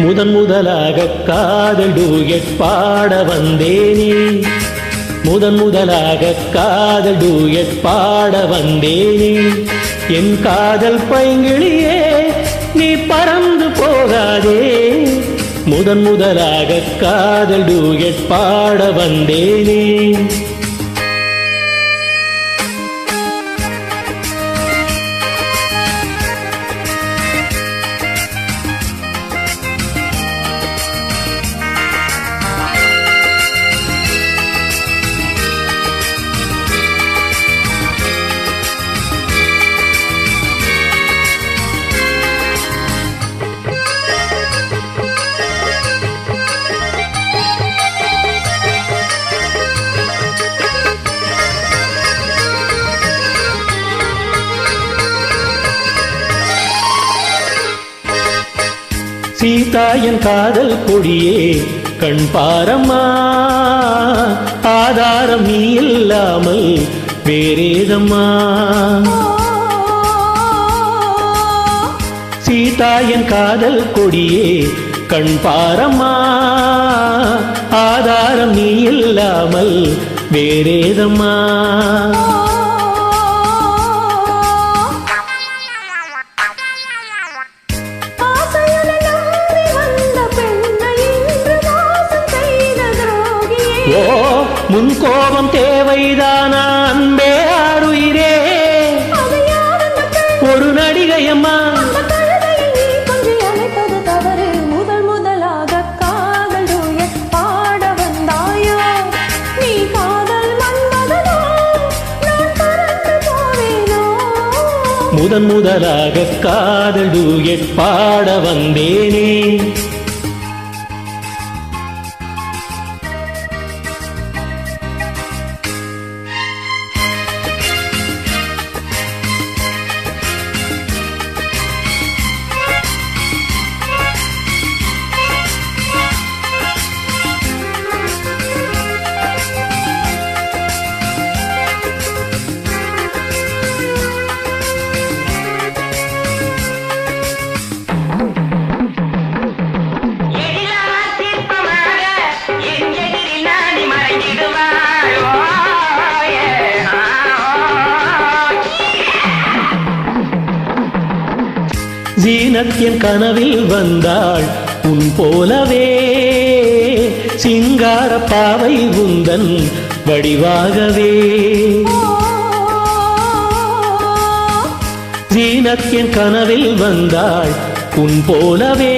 முதன் முதலாக காதல் டூயட் பாட வந்தேனே, முதன் முதலாக காதல் டூயட் பாட வந்தேனே. என் காதல் பைங்கிளியே நீ பறந்து போகாதே, முதன் முதலாக காதல் டூயட் பாட வந்தேனே. சீதா என் காதல் கொடியே கண் பாரம்மா, ஆதாரம் நீ இல்லாமல் வேறேதம்மா. சீதா என் காதல் கொடியே கண் பாரம்மா, ஆதாரம் நீ இல்லாமல் வேறேதம்மா. ஓ முன் கோபம் தேவைதானா அன்பே ஆருயிரே, ஒரு நடிகையம்மா. முதல் முதலாக காதல் டூயட் பாட வந்தாயோ, நீ காதல் மன்மதனோ நான் பறந்து போவேனோ. முதன் முதலாக காதல் டூயட் பாட வந்தேனே. ஜீனத் என் கனவில் வந்தாள் உன் போலவே, சிங்கார பாவை உந்தன் வடிவாகவே. ஜீனத் என் கனவில் வந்தாள் உன் போலவே,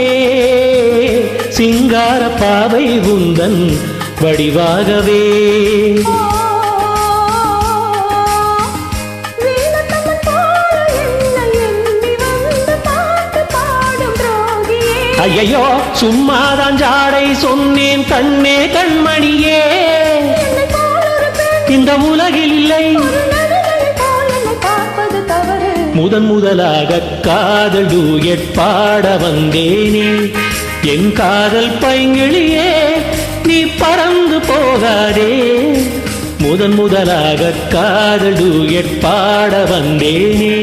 சிங்கார பாவை உந்தன் வடிவாகவே. ஐயோ சும்மாதான் ஜாடை சொன்னேன் கண்ணே கண்மணியே, இந்த உலகில் இல்லை முதன் முதலாக காதல் டூயட் பாட வந்தேனே. என் காதல் பைங்கிளியே நீ பறந்து போகாதே, முதன் முதலாக காதல் டூயட் பாட வந்தேனே.